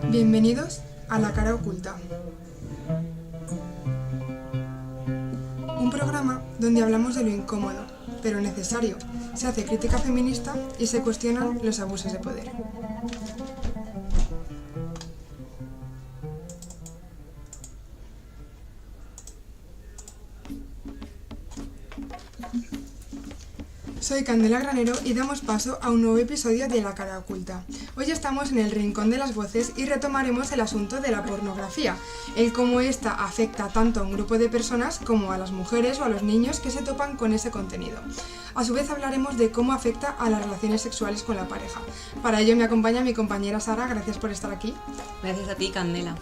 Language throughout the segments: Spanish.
Bienvenidos a La Cara Oculta, un programa donde hablamos de lo incómodo, pero necesario. Se hace crítica feminista y se cuestionan los abusos de poder. Soy Candela Granero y damos paso a un nuevo episodio de La Cara Oculta. Hoy estamos en el rincón de las voces y retomaremos el asunto de la pornografía, el cómo esta afecta tanto a un grupo de personas como a las mujeres o a los niños que se topan con ese contenido. A su vez hablaremos de cómo afecta a las relaciones sexuales con la pareja. Para ello me acompaña mi compañera Sara, gracias por estar aquí. Gracias a ti, Candela.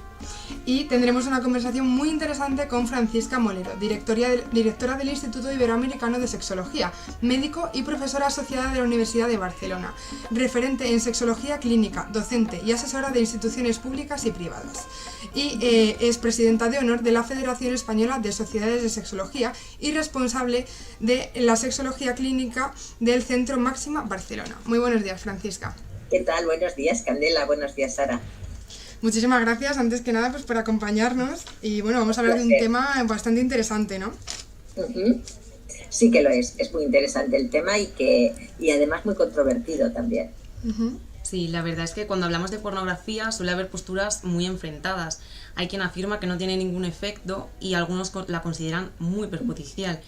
Y tendremos una conversación muy interesante con Francisca Molero, directora del Instituto Iberoamericano de Sexología, médico y profesora asociada de la Universidad de Barcelona, referente en sexología clínica, docente y asesora de instituciones públicas y privadas. Y es presidenta de honor de la Federación Española de Sociedades de Sexología y responsable de la sexología clínica del Centro Máxima Barcelona. Muy buenos días, Francisca. ¿Qué tal? Buenos días, Candela. Buenos días, Sara. Muchísimas gracias, antes que nada, pues por acompañarnos. Y bueno, vamos a hablar de un tema bastante interesante, ¿no? Sí que lo es muy interesante el tema y además muy controvertido también. Sí, la verdad es que cuando hablamos de pornografía suele haber posturas muy enfrentadas. Hay quien afirma que no tiene ningún efecto y algunos la consideran muy perjudicial.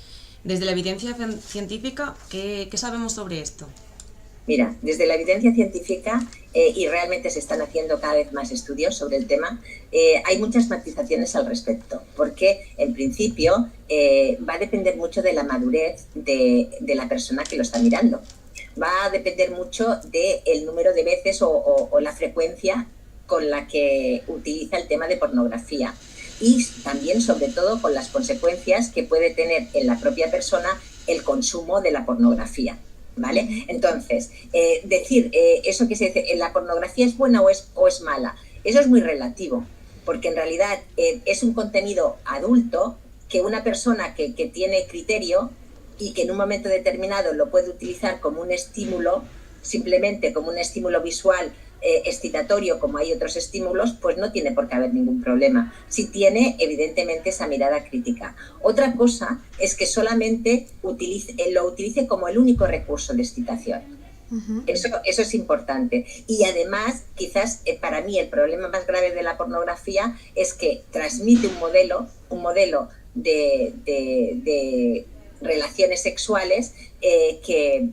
Desde la evidencia científica, ¿qué sabemos sobre esto? Mira, desde la evidencia científica, y realmente se están haciendo cada vez más estudios sobre el tema, hay muchas matizaciones al respecto, porque en principio va a depender mucho de la madurez de la persona que lo está mirando. Va a depender mucho del número de veces o la frecuencia con la que utiliza el tema de pornografía. Y también, sobre todo, con las consecuencias que puede tener en la propia persona el consumo de la pornografía. ¿Vale? Entonces, decir eso que se dice, ¿la pornografía es buena o es mala? Eso es muy relativo, porque en realidad es un contenido adulto que una persona que tiene criterio y que en un momento determinado lo puede utilizar como un estímulo, simplemente como un estímulo visual excitatorio, como hay otros estímulos, pues no tiene por qué haber ningún problema. Si tiene, evidentemente, esa mirada crítica. Otra cosa es que solamente lo utilice como el único recurso de excitación. Eso es importante. Y además, quizás para mí el problema más grave de la pornografía es que transmite un modelo de relaciones sexuales que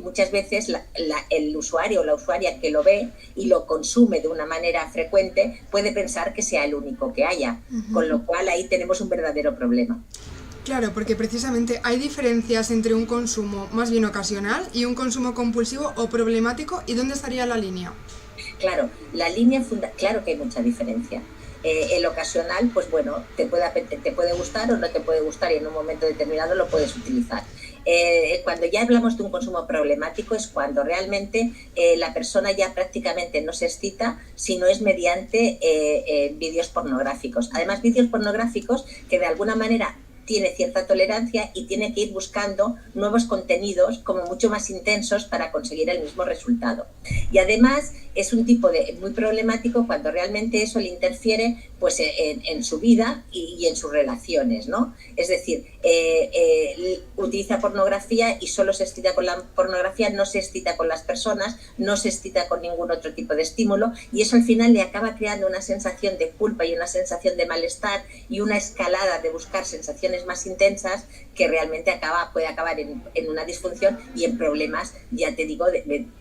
muchas veces el usuario o la usuaria que lo ve y lo consume de una manera frecuente puede pensar que sea el único que haya, con lo cual ahí tenemos un verdadero problema. Claro, porque precisamente hay diferencias entre un consumo más bien ocasional y un consumo compulsivo o problemático. ¿Y dónde estaría la línea? Claro, la línea claro que hay mucha diferencia. El ocasional, pues bueno, te puede gustar o no te puede gustar y en un momento determinado lo puedes utilizar. Cuando ya hablamos de un consumo problemático es cuando realmente la persona ya prácticamente no se excita, sino es mediante vídeos pornográficos. Además, vídeos pornográficos que de alguna manera tiene cierta tolerancia y tiene que ir buscando nuevos contenidos como mucho más intensos para conseguir el mismo resultado. Y además es un tipo muy problemático cuando realmente eso le interfiere pues en su vida y en sus relaciones, ¿no? Es decir, utiliza pornografía y solo se excita con la pornografía, no se excita con las personas, no se excita con ningún otro tipo de estímulo y eso al final le acaba creando una sensación de culpa y una sensación de malestar y una escalada de buscar sensaciones más intensas que realmente puede acabar en una disfunción y en problemas, ya te digo,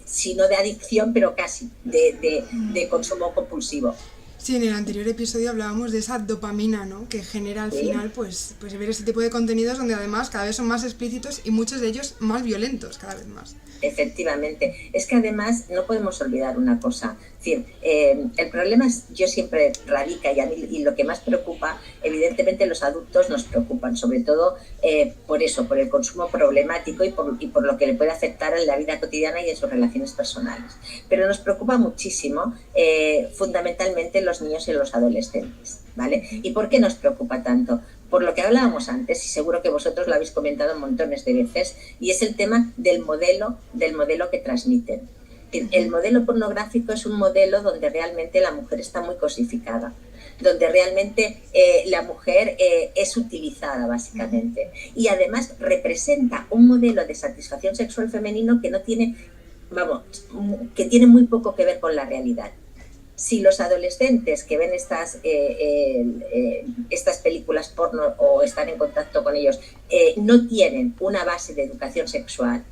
si no de adicción, pero casi de consumo compulsivo. Sí, en el anterior episodio hablábamos de esa dopamina, ¿no? Que genera al final pues ver ese tipo de contenidos donde además cada vez son más explícitos y muchos de ellos más violentos cada vez más. Efectivamente. Es que además no podemos olvidar una cosa. Es decir, el problema yo siempre radica y lo que más preocupa, evidentemente los adultos nos preocupan, sobre todo por eso, por el consumo problemático y por lo que le puede afectar en la vida cotidiana y en sus relaciones personales. Pero nos preocupa muchísimo fundamentalmente los niños y los adolescentes, ¿vale? ¿Y por qué nos preocupa tanto? por lo que hablábamos antes, y seguro que vosotros lo habéis comentado montones de veces, y es el tema del modelo que transmiten. El modelo pornográfico es un modelo donde realmente la mujer está muy cosificada, donde realmente la mujer es utilizada básicamente, y además representa un modelo de satisfacción sexual femenino que no tiene, que tiene muy poco que ver con la realidad. Si los adolescentes que ven estas películas porno o están en contacto con ellos no tienen una base de educación sexual,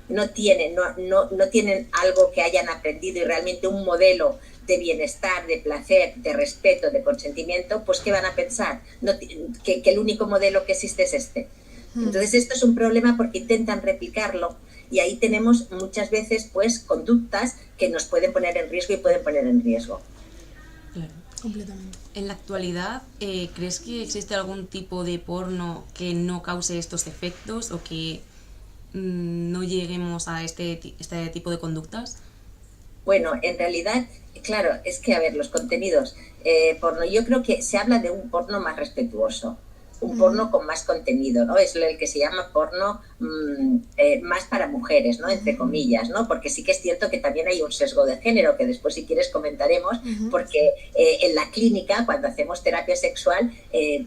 no tienen algo que hayan aprendido y realmente un modelo de bienestar, de placer, de respeto, de consentimiento, pues ¿qué van a pensar? Que el único modelo que existe es este. Entonces esto es un problema porque intentan replicarlo, y ahí tenemos muchas veces pues conductas que nos pueden poner en riesgo y pueden poner en riesgo. Claro. Completamente. En la actualidad, ¿crees que existe algún tipo de porno que no cause estos efectos o que no lleguemos a este tipo de conductas? Bueno, en realidad, claro, es que, a ver, los contenidos porno, yo creo que se habla de un porno más respetuoso, un porno con más contenido, ¿no? Es el que se llama porno más para mujeres, ¿no? Entre comillas, ¿no? Porque sí que es cierto que también hay un sesgo de género, que después, si quieres, comentaremos, porque en la clínica, cuando hacemos terapia sexual,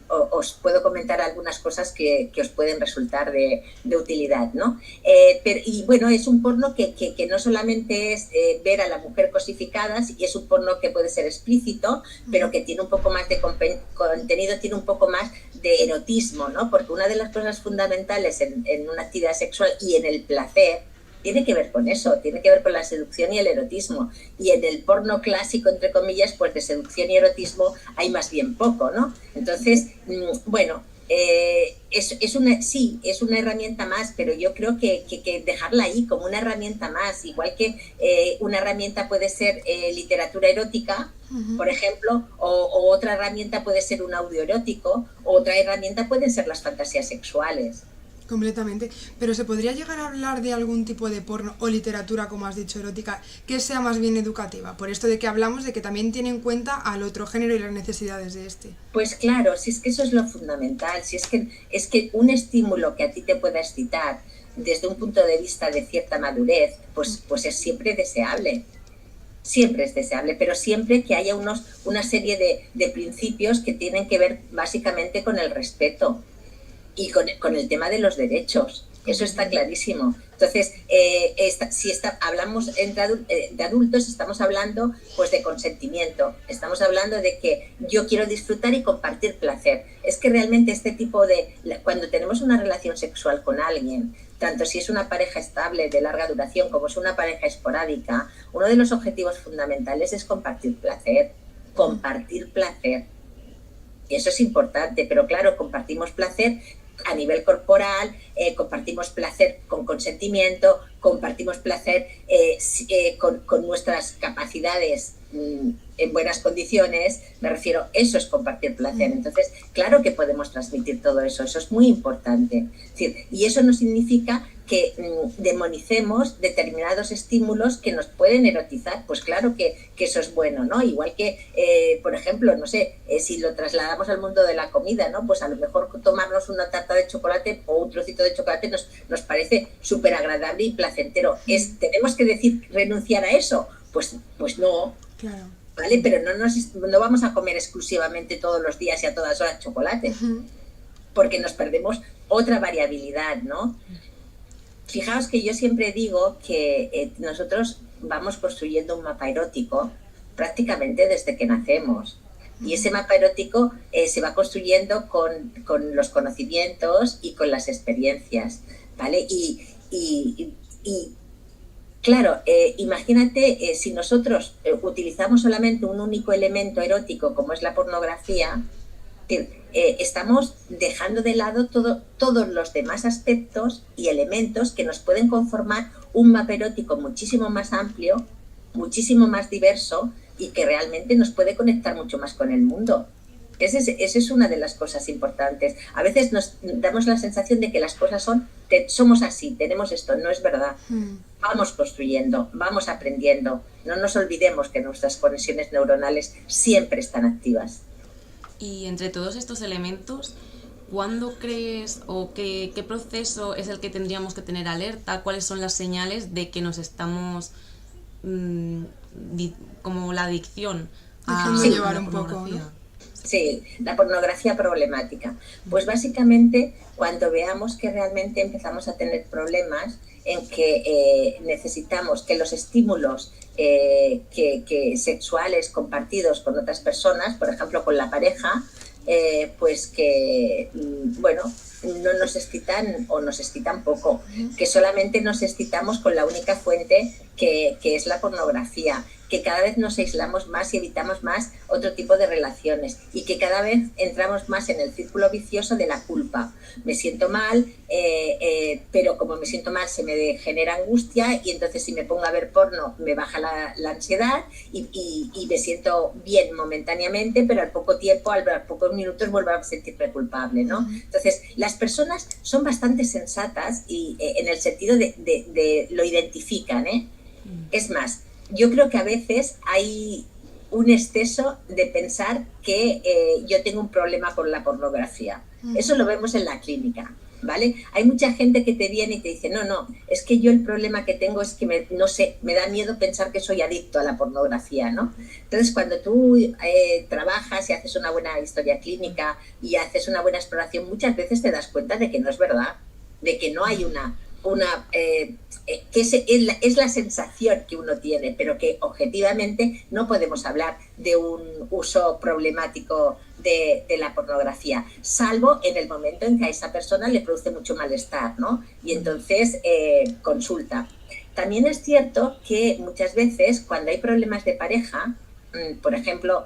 os puedo comentar algunas cosas que os pueden resultar de utilidad, ¿no? Y bueno, es un porno que no solamente es ver a la mujer cosificada, y es un porno que puede ser explícito, pero que tiene un poco más de contenido, tiene un poco más de erotismo, ¿no? Porque una de las cosas fundamentales en una actividad sexual y en el placer tiene que ver con eso, tiene que ver con la seducción y el erotismo. Y en el porno clásico, entre comillas, pues de seducción y erotismo hay más bien poco, ¿no? Entonces, bueno, es una herramienta más, pero yo creo que dejarla ahí como una herramienta más, igual que una herramienta puede ser literatura erótica, por ejemplo, o otra herramienta puede ser un audio erótico, o otra herramienta pueden ser las fantasías sexuales. Completamente. Pero ¿se podría llegar a hablar de algún tipo de porno o literatura, como has dicho, erótica, que sea más bien educativa? Por esto de que hablamos de que también tiene en cuenta al otro género y las necesidades de este. Pues claro, si es que eso es lo fundamental, si es que un estímulo que a ti te pueda excitar desde un punto de vista de cierta madurez, pues es siempre deseable. Siempre es deseable, pero siempre que haya una serie de principios que tienen que ver básicamente con el respeto y con el tema de los derechos. Eso está clarísimo. Entonces, si hablamos de adultos, estamos hablando pues de consentimiento, estamos hablando de que yo quiero disfrutar y compartir placer. Es que realmente cuando tenemos una relación sexual con alguien, tanto si es una pareja estable de larga duración como es una pareja esporádica, uno de los objetivos fundamentales es compartir placer. Compartir placer. Y eso es importante, pero claro, compartimos placer a nivel corporal, compartimos placer con consentimiento, compartimos placer con nuestras capacidades en buenas condiciones, me refiero, eso es compartir placer. Entonces, claro que podemos transmitir todo eso, eso es muy importante. Es decir, y eso no significa que demonicemos determinados estímulos que nos pueden erotizar, pues claro que eso es bueno, ¿no? Igual que, por ejemplo, no sé, si lo trasladamos al mundo de la comida, ¿no? Pues a lo mejor tomarnos una tarta de chocolate o un trocito de chocolate nos parece súper agradable y placentero. ¿Tenemos que decir renunciar a eso? Pues no. Claro. ¿Vale? Pero no vamos a comer exclusivamente todos los días y a todas horas chocolate, porque nos perdemos otra variabilidad, ¿no? Fijaos que yo siempre digo que nosotros vamos construyendo un mapa erótico prácticamente desde que nacemos. Y ese mapa erótico se va construyendo con los conocimientos y con las experiencias, ¿vale? Y claro, imagínate si nosotros utilizamos solamente un único elemento erótico como es la pornografía, estamos dejando de lado todos los demás aspectos y elementos que nos pueden conformar un mapa erótico muchísimo más amplio, muchísimo más diverso y que realmente nos puede conectar mucho más con el mundo. Esa es una de las cosas importantes. A veces nos damos la sensación de que las cosas somos así, tenemos esto, no es verdad. Vamos construyendo, vamos aprendiendo. No nos olvidemos que nuestras conexiones neuronales siempre están activas. Y entre todos estos elementos, ¿cuándo crees o qué proceso es el que tendríamos que tener alerta? ¿Cuáles son las señales de que nos estamos como la adicción dejando a llevar la un poco, pornografía? ¿no? Sí, la pornografía problemática. Pues básicamente cuando veamos que realmente empezamos a tener problemas en que necesitamos que los estímulos que sexuales compartidos con otras personas, por ejemplo con la pareja, pues que, bueno, no nos excitan o nos excitan poco, que solamente nos excitamos con la única fuente que es la pornografía, que cada vez nos aislamos más y evitamos más otro tipo de relaciones y que cada vez entramos más en el círculo vicioso de la culpa. Me siento mal, pero como me siento mal se me genera angustia y entonces si me pongo a ver porno me baja la ansiedad y me siento bien momentáneamente, pero al poco tiempo, a pocos minutos vuelvo a sentirme culpable, ¿no? Entonces, las personas son bastante sensatas y en el sentido de lo identifican, ¿eh? Es más, yo creo que a veces hay un exceso de pensar que yo tengo un problema con la pornografía. Eso lo vemos en la clínica, ¿vale? Hay mucha gente que te viene y te dice, no, es que yo el problema que tengo es que no sé, me da miedo pensar que soy adicto a la pornografía, ¿no? Entonces, cuando tú trabajas y haces una buena historia clínica y haces una buena exploración, muchas veces te das cuenta de que no es verdad, de que no hay que es la sensación que uno tiene, pero que objetivamente no podemos hablar de un uso problemático de la pornografía, salvo en el momento en que a esa persona le produce mucho malestar, ¿no? Y entonces consulta. También es cierto que muchas veces cuando hay problemas de pareja, por ejemplo,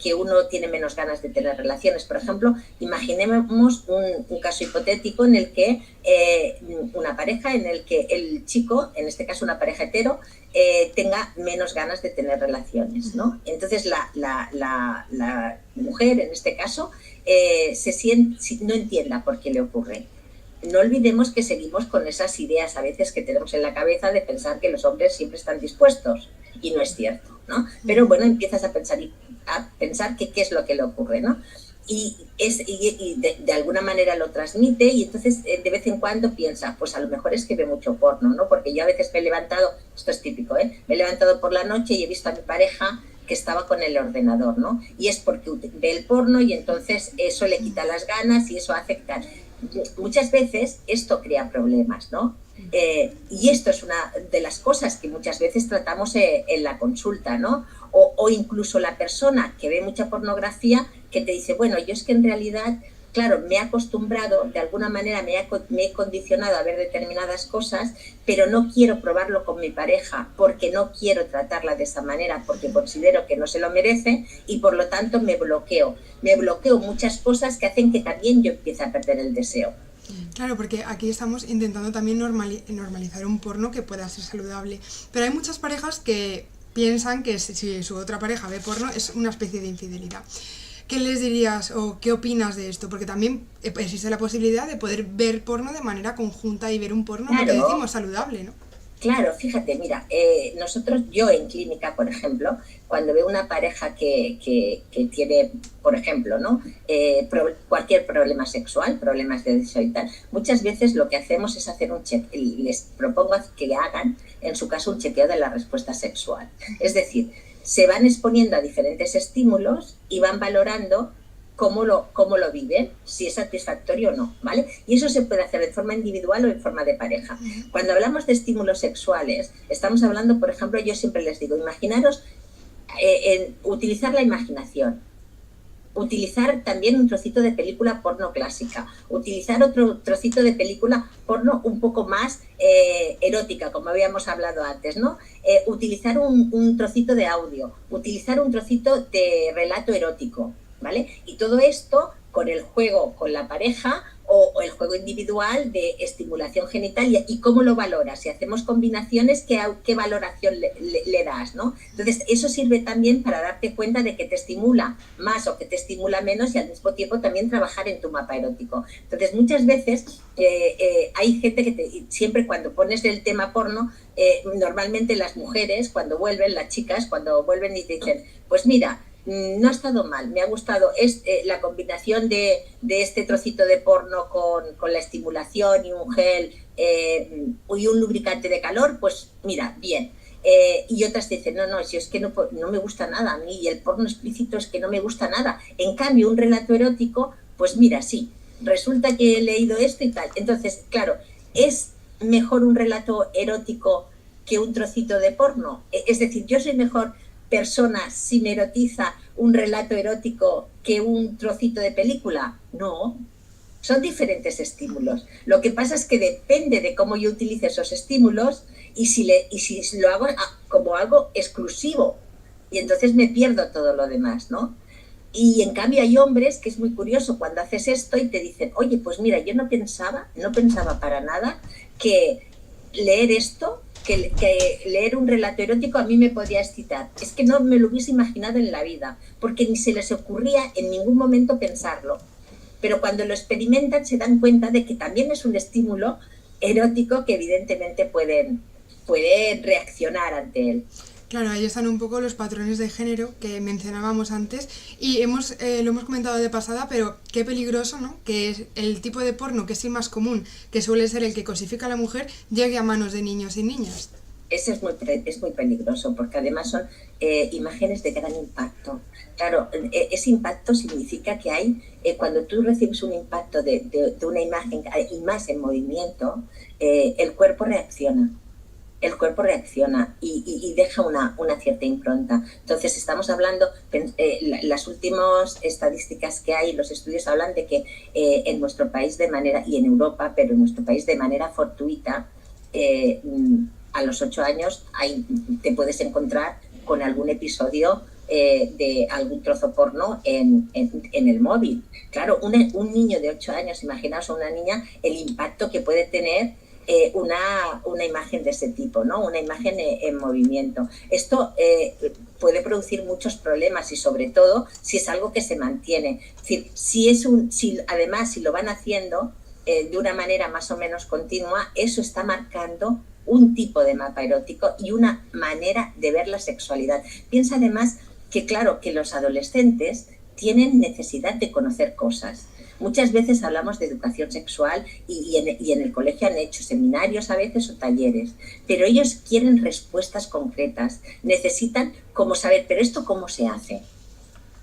que uno tiene menos ganas de tener relaciones. Por ejemplo, imaginemos un caso hipotético en el que una pareja, en el que el chico, en este caso una pareja hetero, tenga menos ganas de tener relaciones, ¿no? Entonces la mujer, en este caso, no entienda por qué le ocurre. No olvidemos que seguimos con esas ideas a veces que tenemos en la cabeza de pensar que los hombres siempre están dispuestos y no es cierto, ¿no? Pero bueno, empiezas a pensar que qué es lo que le ocurre, ¿no? Y de alguna manera lo transmite y entonces de vez en cuando piensa, pues a lo mejor es que ve mucho porno, ¿no? Porque yo a veces me he levantado, esto es típico, me he levantado por la noche y he visto a mi pareja que estaba con el ordenador, ¿no? Y es porque ve el porno y entonces eso le quita las ganas y eso afecta. Muchas veces esto crea problemas, ¿no? Y esto es una de las cosas que muchas veces tratamos en la consulta, ¿no? O incluso la persona que ve mucha pornografía que te dice, bueno, yo es que en realidad, claro, me he acostumbrado, de alguna manera me he condicionado a ver determinadas cosas, pero no quiero probarlo con mi pareja porque no quiero tratarla de esa manera, porque considero que no se lo merece y por lo tanto me bloqueo. Me bloqueo muchas cosas que hacen que también yo empiece a perder el deseo. Claro, porque aquí estamos intentando también normalizar un porno que pueda ser saludable, pero hay muchas parejas que piensan que si su otra pareja ve porno es una especie de infidelidad. ¿Qué les dirías o qué opinas de esto? Porque también existe la posibilidad de poder ver porno de manera conjunta y ver un porno, claro, lo que decimos, saludable, ¿no? Claro, fíjate, mira, yo en clínica, por ejemplo, cuando veo una pareja que tiene, por ejemplo, ¿no? Cualquier problema sexual, problemas de deseo y tal, muchas veces lo que hacemos es hacer les propongo que hagan, en su caso, un chequeo de la respuesta sexual. Es decir, se van exponiendo a diferentes estímulos y van valorando cómo lo viven, si es satisfactorio o no, ¿vale? Y eso se puede hacer de forma individual o en forma de pareja. Cuando hablamos de estímulos sexuales, estamos hablando, por ejemplo, yo siempre les digo, imaginaros utilizar la imaginación, utilizar también un trocito de película porno clásica, utilizar otro trocito de película porno un poco más erótica, como habíamos hablado antes, ¿no? Utilizar un trocito de audio, utilizar un trocito de relato erótico, ¿vale? Y todo esto con el juego con la pareja o el juego individual de estimulación genital y cómo lo valoras. Si hacemos combinaciones, ¿qué valoración le das, ¿no? Entonces, eso sirve también para darte cuenta de que te estimula más o que te estimula menos y al mismo tiempo también trabajar en tu mapa erótico. Entonces, muchas veces hay gente que siempre cuando pones el tema porno, normalmente las mujeres cuando vuelven, las chicas cuando vuelven y te dicen, pues mira, no ha estado mal, me ha gustado. Es la combinación de este trocito de porno con la estimulación y un gel y un lubricante de calor, pues mira, bien. Y otras dicen, no, si es que no me gusta nada a mí, y el porno explícito es que no me gusta nada. En cambio, un relato erótico, pues mira, sí, resulta que he leído esto y tal. Entonces, claro, ¿es mejor un relato erótico que un trocito de porno? Es decir, yo soy mejor persona si me erotiza un relato erótico que un trocito de película. No, son diferentes estímulos. Lo que pasa es que depende de cómo yo utilice esos estímulos y si lo hago como algo exclusivo, y entonces me pierdo todo lo demás, ¿no? Y en cambio hay hombres que es muy curioso cuando haces esto y te dicen, oye, pues mira, yo no pensaba para nada que leer esto, que leer un relato erótico a mí me podía excitar. Es que no me lo hubiese imaginado en la vida, porque ni se les ocurría en ningún momento pensarlo. Pero cuando lo experimentan se dan cuenta de que también es un estímulo erótico que evidentemente pueden reaccionar ante él. Claro, ahí están un poco los patrones de género que mencionábamos antes y lo hemos comentado de pasada, pero qué peligroso, ¿no? Que es el tipo de porno que es el más común, que suele ser el que cosifica a la mujer, llegue a manos de niños y niñas. Ese es muy peligroso, porque además son imágenes de gran impacto. Claro, ese impacto significa que hay, cuando tú recibes un impacto de una imagen, y más en movimiento, el cuerpo reacciona. Y deja una cierta impronta. Entonces estamos hablando, las últimas estadísticas que hay, los estudios hablan de que en nuestro país y en Europa, pero en nuestro país de manera fortuita, a los 8 años te puedes encontrar con algún episodio de algún trozo porno en el móvil. Claro, un niño de 8 años, imaginaos a una niña, el impacto que puede tener una imagen de ese tipo, ¿no? Una imagen en movimiento. Esto puede producir muchos problemas y sobre todo si es algo que se mantiene. Es decir, además si lo van haciendo de una manera más o menos continua, eso está marcando un tipo de mapa erótico y una manera de ver la sexualidad. Piensa además que, claro, que los adolescentes tienen necesidad de conocer cosas. Muchas veces hablamos de educación sexual y en el colegio han hecho seminarios a veces o talleres, pero ellos quieren respuestas concretas, necesitan como saber, pero ¿esto cómo se hace?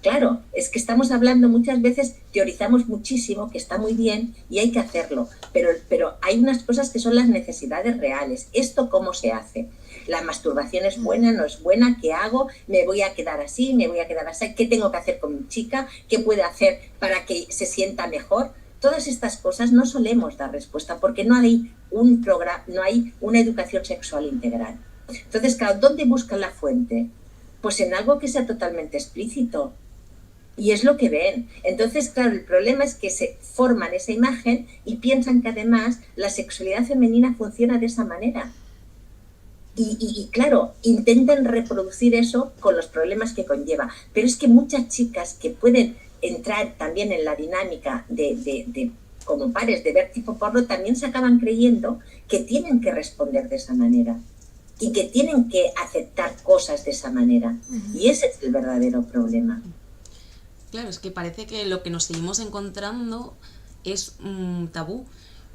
Claro, es que estamos hablando muchas veces, teorizamos muchísimo, que está muy bien y hay que hacerlo, pero hay unas cosas que son las necesidades reales. ¿Esto cómo se hace? La masturbación es buena, no es buena, ¿qué hago? ¿Me voy a quedar así? ¿Me voy a quedar así? ¿Qué tengo que hacer con mi chica? ¿Qué puede hacer para que se sienta mejor? Todas estas cosas no solemos dar respuesta porque no hay un programa, no hay una educación sexual integral. Entonces, claro, ¿dónde buscan la fuente? Pues en algo que sea totalmente explícito. Y es lo que ven. Entonces, claro, el problema es que se forman esa imagen y piensan que además la sexualidad femenina funciona de esa manera. Y claro, intentan reproducir eso con los problemas que conlleva. Pero es que muchas chicas que pueden entrar también en la dinámica de como pares de ver tipo porno, también se acaban creyendo que tienen que responder de esa manera y que tienen que aceptar cosas de esa manera. Y ese es el verdadero problema. Claro, es que parece que lo que nos seguimos encontrando es un tabú,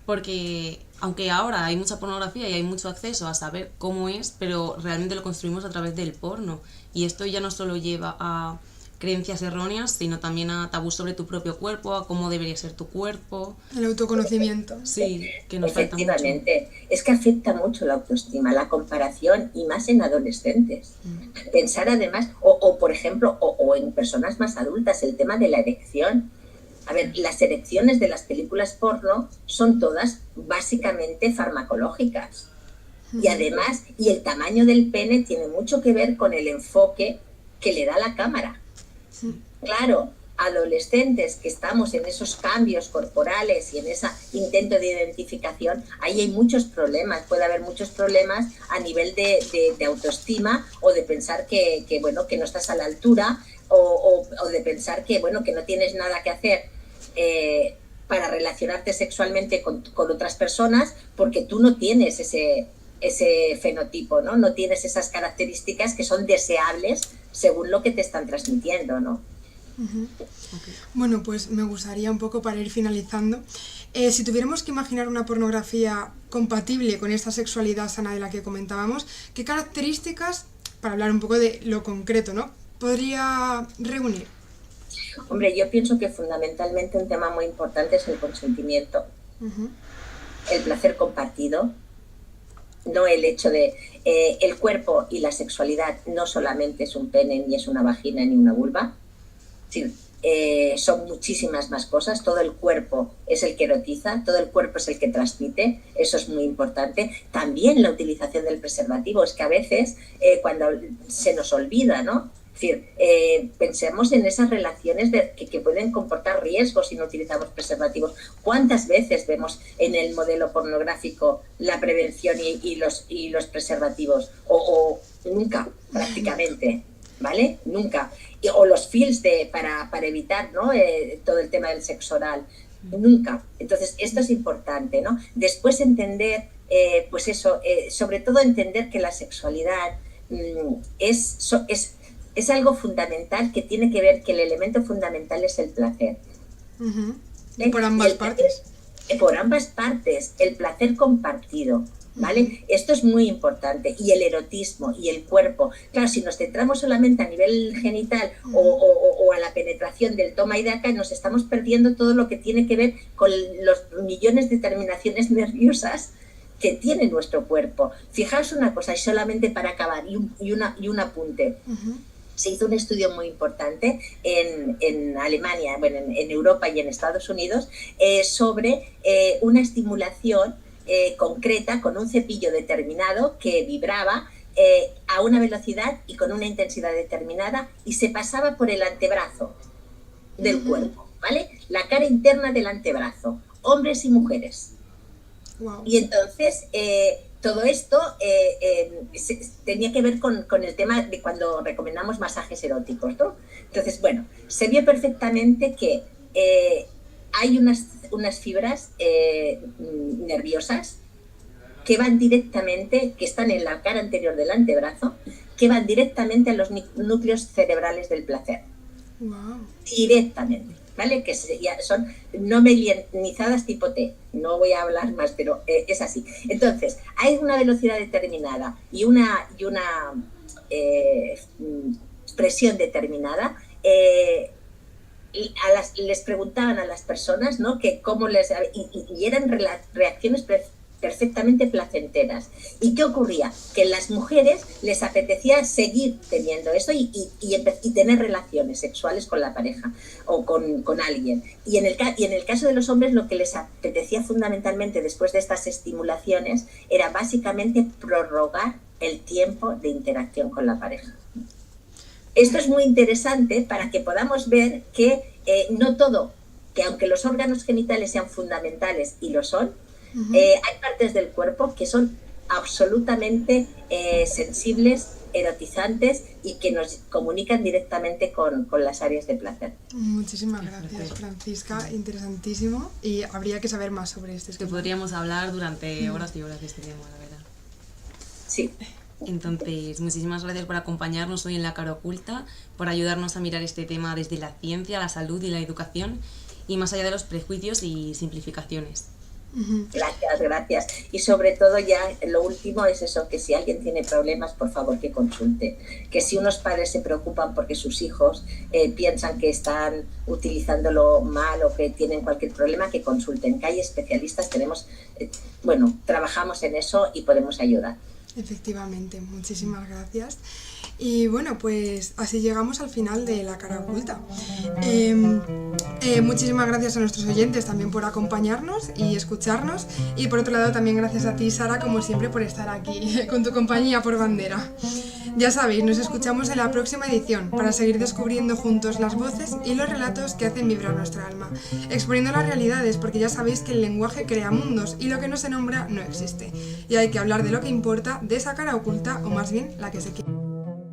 porque aunque ahora hay mucha pornografía y hay mucho acceso a saber cómo es, pero realmente lo construimos a través del porno. Y esto ya no solo lleva a creencias erróneas, sino también a tabú sobre tu propio cuerpo, a cómo debería ser tu cuerpo. El autoconocimiento. Sí, que nos falta mucho. Efectivamente, es que afecta mucho la autoestima, la comparación, y más en adolescentes. Pensar además, o por ejemplo, o en personas más adultas, el tema de la erección. A ver, las erecciones de las películas porno son todas básicamente farmacológicas. Y además, y el tamaño del pene tiene mucho que ver con el enfoque que le da la cámara. Claro, adolescentes que estamos en esos cambios corporales y en ese intento de identificación, ahí hay muchos problemas. Puede haber muchos problemas a nivel de autoestima, o de pensar que bueno, que no estás a la altura, o de pensar que bueno, que no tienes nada que hacer para relacionarte sexualmente con otras personas, porque tú no tienes ese fenotipo, ¿no? No tienes esas características que son deseables según lo que te están transmitiendo, ¿no? Okay. Bueno, pues me gustaría un poco, para ir finalizando, si tuviéramos que imaginar una pornografía compatible con esta sexualidad sana de la que comentábamos, ¿qué características, para hablar un poco de lo concreto, ¿no?, podría reunir? Hombre, yo pienso que fundamentalmente un tema muy importante es el consentimiento, el placer compartido, no el hecho de el cuerpo y la sexualidad no solamente es un pene, ni es una vagina, ni una vulva. Sí, son muchísimas más cosas. Todo el cuerpo es el que erotiza, todo el cuerpo es el que transmite, eso es muy importante. También la utilización del preservativo, es que a veces cuando se nos olvida, ¿no? Es decir, pensemos en esas relaciones que pueden comportar riesgos si no utilizamos preservativos. ¿Cuántas veces vemos en el modelo pornográfico la prevención y los preservativos? O nunca, prácticamente, ¿vale? Nunca. O los films para evitar, ¿no?, todo el tema del sexo oral. Nunca. Entonces, esto es importante, ¿no? Después entender, pues eso, sobre todo entender que la sexualidad es algo fundamental, que tiene que ver, que el elemento fundamental es el placer. Por ambas partes. Por ambas partes, el placer compartido, ¿vale? Esto es muy importante. Y el erotismo y el cuerpo. Claro, si nos centramos solamente a nivel genital o a la penetración del toma y daca, nos estamos perdiendo todo lo que tiene que ver con los millones de terminaciones nerviosas que tiene nuestro cuerpo. Fijaos una cosa, y solamente para acabar, y un apunte. Se hizo un estudio muy importante en Alemania, bueno, en Europa y en Estados Unidos, sobre una estimulación concreta con un cepillo determinado que vibraba a una velocidad y con una intensidad determinada, y se pasaba por el antebrazo del cuerpo, ¿vale? La cara interna del antebrazo, hombres y mujeres. Wow. Y entonces todo esto tenía que ver con el tema de cuando recomendamos masajes eróticos, ¿no? Entonces, bueno, se vio perfectamente que hay unas fibras nerviosas que van directamente, que están en la cara anterior del antebrazo, que van directamente a los núcleos cerebrales del placer. Wow. Directamente, ¿vale? Que son no melianizadas tipo T. No voy a hablar más, pero es así. Entonces, hay una velocidad determinada y una presión determinada. Les preguntaban a las personas, ¿no?, que cómo y eran reacciones perfectamente placenteras. ¿Y qué ocurría? Que en las mujeres les apetecía seguir teniendo eso y tener relaciones sexuales con la pareja o con alguien. Y en el caso de los hombres, lo que les apetecía fundamentalmente después de estas estimulaciones era básicamente prorrogar el tiempo de interacción con la pareja. Esto es muy interesante para que podamos ver que no todo, que aunque los órganos genitales sean fundamentales, y lo son, hay partes del cuerpo que son absolutamente sensibles, erotizantes y que nos comunican directamente con las áreas de placer. Muchísimas gracias, Francisca, interesantísimo, y habría que saber más sobre este tema. Que podríamos hablar durante horas y horas de este tema, la verdad. Sí. Entonces, muchísimas gracias por acompañarnos hoy en La Cara Oculta, por ayudarnos a mirar este tema desde la ciencia, la salud y la educación, y más allá de los prejuicios y simplificaciones. Gracias. Y sobre todo, ya lo último es eso, que si alguien tiene problemas, por favor que consulte. Que si unos padres se preocupan porque sus hijos piensan que están utilizándolo mal o que tienen cualquier problema, que consulten. Que hay especialistas, trabajamos en eso y podemos ayudar. Efectivamente, muchísimas gracias. Y bueno, pues así llegamos al final de La Cara Oculta. Muchísimas gracias a nuestros oyentes también por acompañarnos y escucharnos. Y por otro lado también gracias a ti, Sara, como siempre, por estar aquí con tu compañía por bandera. Ya sabéis, nos escuchamos en la próxima edición para seguir descubriendo juntos las voces y los relatos que hacen vibrar nuestra alma, exponiendo las realidades, porque ya sabéis que el lenguaje crea mundos y lo que no se nombra no existe. Y hay que hablar de lo que importa, de esa cara oculta, o más bien la que se quiere.